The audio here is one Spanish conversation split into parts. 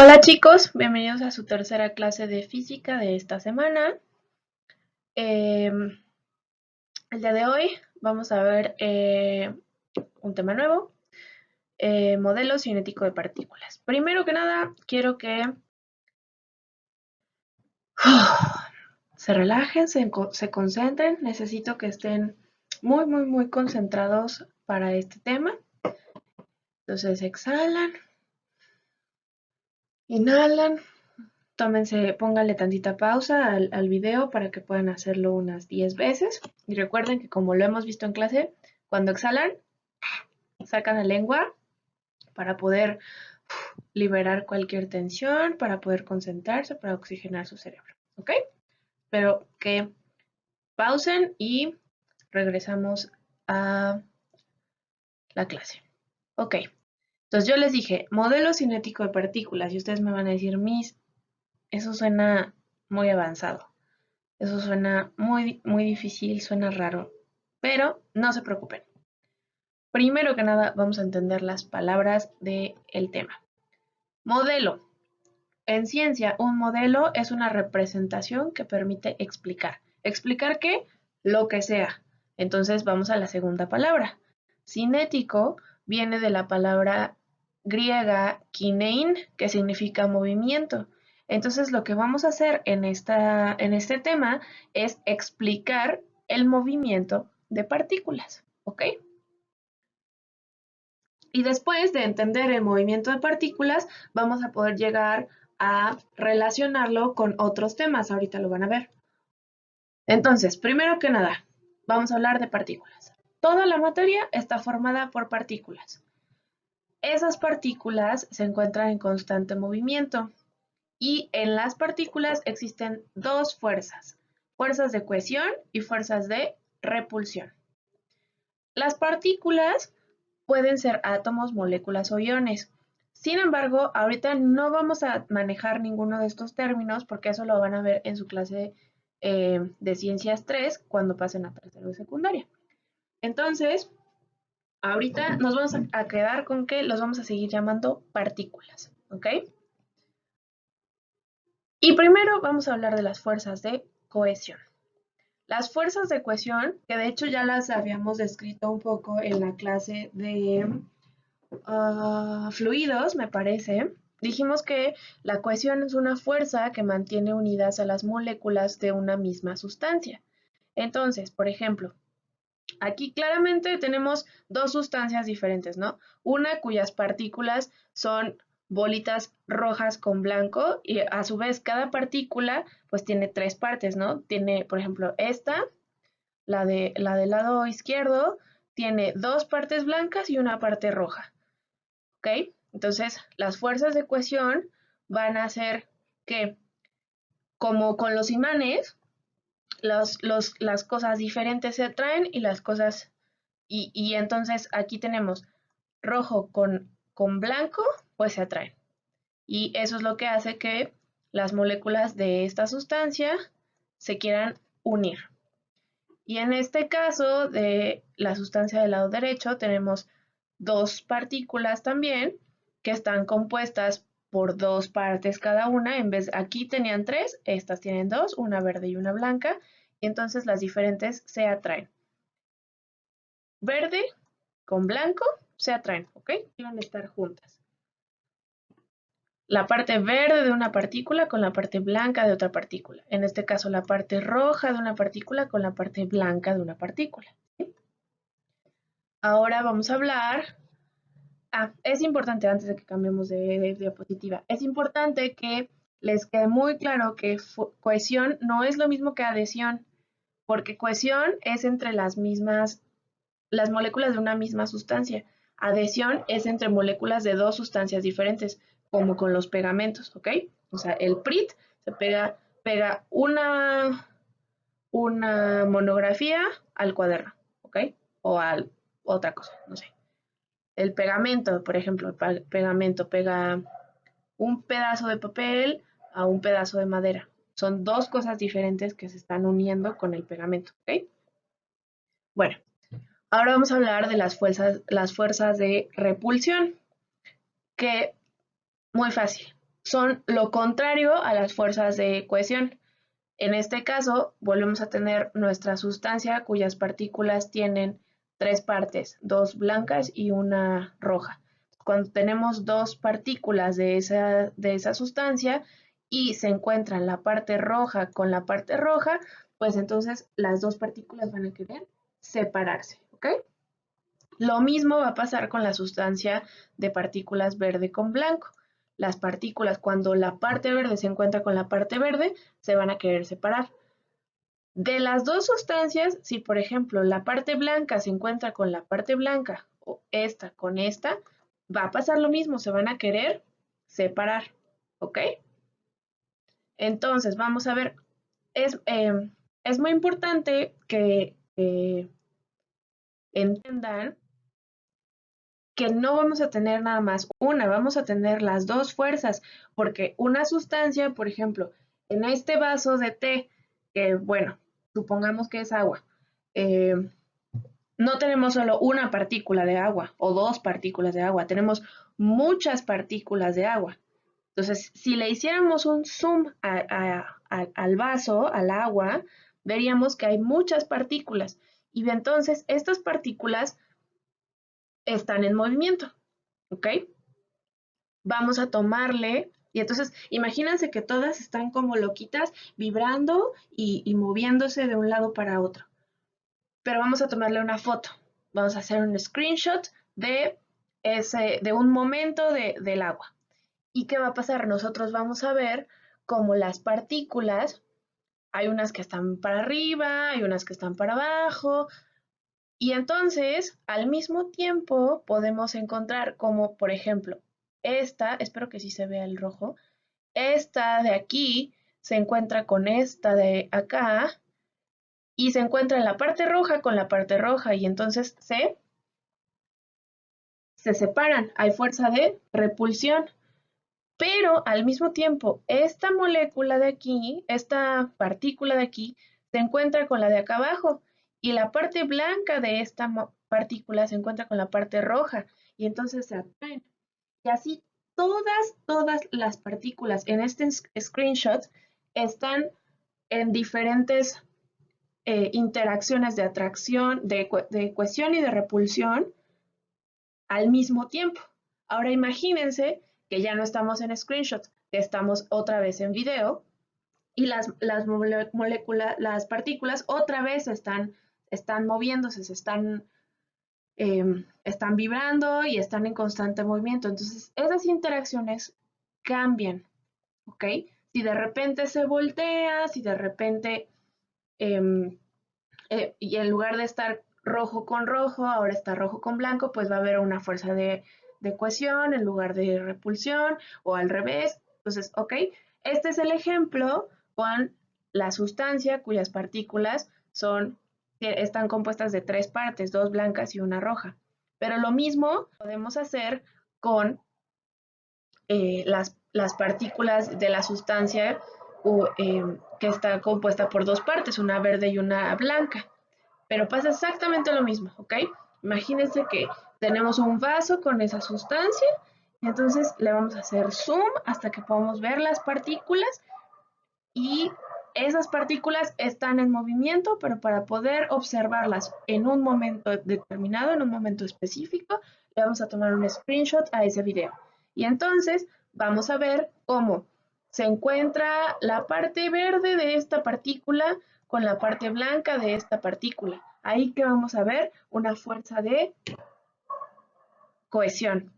Hola chicos, bienvenidos a su tercera clase de física de esta semana. El día de hoy vamos a ver un tema nuevo, modelo cinético de partículas. Primero que nada, quiero que se relajen, se concentren. Necesito que estén muy concentrados para este tema. Entonces exhalan, inhalan. Tómense, pónganle tantita pausa al video para que puedan hacerlo unas 10 veces. Y recuerden que como lo hemos visto en clase, cuando exhalan, sacan la lengua para poder liberar cualquier tensión, para poder concentrarse, para oxigenar su cerebro. ¿Ok? Pero que pausen y regresamos a la clase. Ok. Entonces yo les dije, modelo cinético de partículas, y ustedes me van a decir, Miss, eso suena muy avanzado. Eso suena muy difícil, suena raro, pero no se preocupen. Primero que nada, vamos a entender las palabras del tema. Modelo. En ciencia, un modelo es una representación que permite explicar. ¿Explicar qué? Lo que sea. Entonces vamos a la segunda palabra. Cinético viene de la palabra griega kinein, que significa movimiento. Entonces lo que vamos a hacer en este tema es explicar el movimiento de partículas. ¿Ok? Y después de entender el movimiento de partículas, vamos a poder llegar a relacionarlo con otros temas. Ahorita lo van a ver. Entonces, primero que nada, vamos a hablar de partículas. Toda la materia está formada por partículas. Esas partículas se encuentran en constante movimiento y en las partículas existen dos fuerzas, fuerzas de cohesión y fuerzas de repulsión. Las partículas pueden ser átomos, moléculas o iones. Sin embargo, ahorita no vamos a manejar ninguno de estos términos porque eso lo van a ver en su clase de Ciencias 3 cuando pasen a tercero de secundaria. Entonces, ahorita nos vamos a quedar con que los vamos a seguir llamando partículas, ¿ok? Y primero vamos a hablar de las fuerzas de cohesión. Las fuerzas de cohesión, que de hecho ya las habíamos descrito un poco en la clase de fluidos, me parece, dijimos que la cohesión es una fuerza que mantiene unidas a las moléculas de una misma sustancia. Entonces, por ejemplo, aquí claramente tenemos dos sustancias diferentes, ¿no? Una cuyas partículas son bolitas rojas con blanco y a su vez cada partícula pues tiene tres partes, ¿no? Tiene, por ejemplo, esta, la del lado izquierdo, tiene dos partes blancas y una parte roja. ¿Ok? Entonces, las fuerzas de cohesión van a hacer que, como con los imanes, las cosas diferentes se atraen y las cosas, y entonces aquí tenemos rojo con blanco, pues se atraen. Y eso es lo que hace que las moléculas de esta sustancia se quieran unir. Y en este caso de la sustancia del lado derecho tenemos dos partículas también que están compuestas por dos partes cada una. En vez aquí tenían tres, estas tienen dos, una verde y una blanca, y entonces las diferentes se atraen. Verde con blanco se atraen, ¿ok? Van a estar juntas. La parte verde de una partícula con la parte blanca de otra partícula. En este caso, la parte roja de una partícula con la parte blanca de una partícula. ¿Sí? Ahora vamos a hablar. Es importante, antes de que cambiemos de diapositiva, es importante que les quede muy claro que cohesión no es lo mismo que adhesión, porque cohesión es entre las moléculas de una misma sustancia. Adhesión es entre moléculas de dos sustancias diferentes, como con los pegamentos, ¿ok? O sea, el PRIT se pega una monografía al cuaderno, ¿ok? O a otra cosa, no sé. El pegamento, por ejemplo, el pegamento pega un pedazo de papel a un pedazo de madera. Son dos cosas diferentes que se están uniendo con el pegamento, ¿ok? Bueno, ahora vamos a hablar de las fuerzas de repulsión, que muy fácil. son lo contrario a las fuerzas de cohesión. En este caso, volvemos a tener nuestra sustancia cuyas partículas tienen tres partes, dos blancas y una roja. Cuando tenemos dos partículas de esa sustancia y se encuentran la parte roja con la parte roja, pues entonces las dos partículas van a querer separarse, ¿ok? Lo mismo va a pasar con la sustancia de partículas verde con blanco. Las partículas, cuando la parte verde se encuentra con la parte verde, se van a querer separar. De las dos sustancias, si por ejemplo la parte blanca se encuentra con la parte blanca o esta con esta, va a pasar lo mismo, se van a querer separar, ¿ok? Entonces, vamos a ver, es muy importante que entiendan que no vamos a tener nada más una, vamos a tener las dos fuerzas, porque una sustancia, por ejemplo, en este vaso de té, que bueno, supongamos que es agua, eh, no tenemos solo una partícula de agua o dos partículas de agua, tenemos muchas partículas de agua. Entonces, si le hiciéramos un zoom al vaso, al agua, veríamos que hay muchas partículas. Y entonces estas partículas están en movimiento, ¿ok? Vamos a tomarle, y entonces imagínense que todas están como loquitas, vibrando y moviéndose de un lado para otro. Pero vamos a tomarle una foto. Vamos a hacer un screenshot de un momento del agua. ¿Y qué va a pasar? Nosotros vamos a ver cómo las partículas, hay unas que están para arriba, hay unas que están para abajo, y entonces al mismo tiempo podemos encontrar como, por ejemplo, esta, espero que sí se vea el rojo, esta de aquí se encuentra con esta de acá y se encuentra en la parte roja con la parte roja y entonces se separan, hay fuerza de repulsión. Pero al mismo tiempo, esta molécula de aquí, esta partícula de aquí, se encuentra con la de acá abajo y la parte blanca de esta partícula se encuentra con la parte roja y entonces se atraen. Y así todas las partículas en este screenshot están en diferentes interacciones de atracción, de cohesión y de repulsión al mismo tiempo. Ahora imagínense que ya no estamos en screenshot, que estamos otra vez en video y las partículas otra vez están moviéndose, están vibrando y están en constante movimiento. Entonces, esas interacciones cambian, ¿ok? Si de repente se voltea, si de repente, eh, y en lugar de estar rojo con rojo, ahora está rojo con blanco, pues va a haber una fuerza de cohesión en lugar de repulsión o al revés. Entonces, ok, este es el ejemplo con la sustancia cuyas partículas están compuestas de tres partes, dos blancas y una roja. Pero lo mismo podemos hacer con las partículas de la sustancia que está compuesta por dos partes, una verde y una blanca. Pero pasa exactamente lo mismo, ¿ok? Imagínense que tenemos un vaso con esa sustancia y entonces le vamos a hacer zoom hasta que podamos ver las partículas y esas partículas están en movimiento, pero para poder observarlas en un momento determinado, en un momento específico, le vamos a tomar un screenshot a ese video. Y entonces vamos a ver cómo se encuentra la parte verde de esta partícula con la parte blanca de esta partícula. Ahí que vamos a ver una fuerza de cohesión.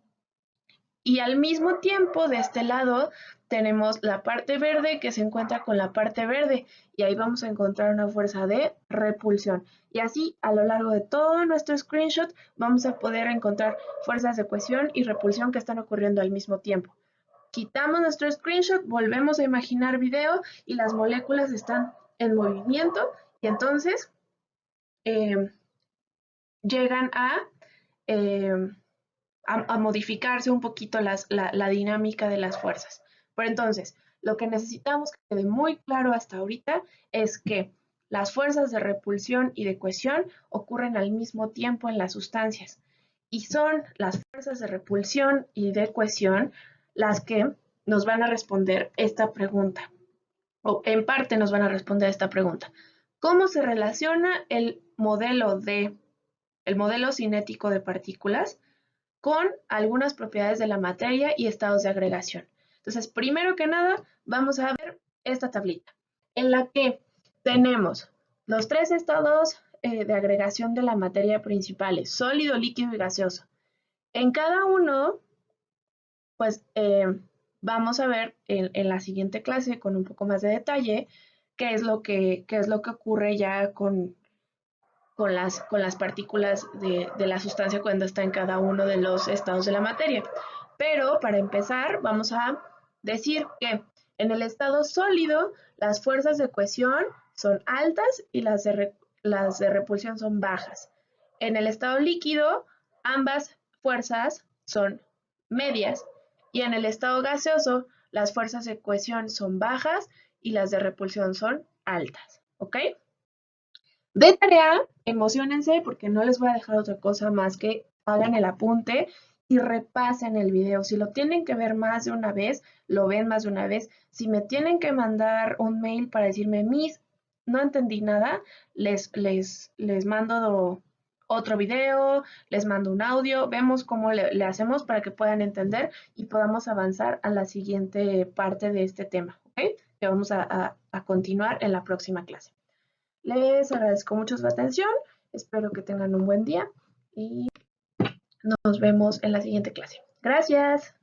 Y al mismo tiempo, de este lado, tenemos la parte verde que se encuentra con la parte verde y ahí vamos a encontrar una fuerza de repulsión. Y así, a lo largo de todo nuestro screenshot, vamos a poder encontrar fuerzas de cohesión y repulsión que están ocurriendo al mismo tiempo. Quitamos nuestro screenshot, volvemos a imaginar video y las moléculas están en movimiento y entonces eh, llegan eh, a modificarse un poquito la dinámica de las fuerzas. Pero entonces, lo que necesitamos que quede muy claro hasta ahorita es que las fuerzas de repulsión y de cohesión ocurren al mismo tiempo en las sustancias. Y son las fuerzas de repulsión y de cohesión las que nos van a responder esta pregunta, o en parte nos van a responder esta pregunta. ¿Cómo se relaciona el modelo cinético de partículas con algunas propiedades de la materia y estados de agregación? Entonces, primero que nada, vamos a ver esta tablita, en la que tenemos los tres estados de agregación de la materia principales: sólido, líquido y gaseoso. En cada uno, pues vamos a ver en la siguiente clase con un poco más de detalle qué es lo que ocurre ya con las partículas de la sustancia cuando está en cada uno de los estados de la materia. Pero para empezar, vamos a decir que en el estado sólido las fuerzas de cohesión son altas y las de repulsión son bajas. En el estado líquido, ambas fuerzas son medias, y en el estado gaseoso las fuerzas de cohesión son bajas y las de repulsión son altas. ¿Ok? De tarea, emocionense porque no les voy a dejar otra cosa más que hagan el apunte y repasen el video. Si lo tienen que ver más de una vez, lo ven más de una vez. Si me tienen que mandar un mail para decirme, Miss, no entendí nada, les mando otro video, les mando un audio, vemos cómo le hacemos para que puedan entender y podamos avanzar a la siguiente parte de este tema, ¿ok? Que vamos a continuar en la próxima clase. Les agradezco mucho su atención, espero que tengan un buen día y nos vemos en la siguiente clase. Gracias.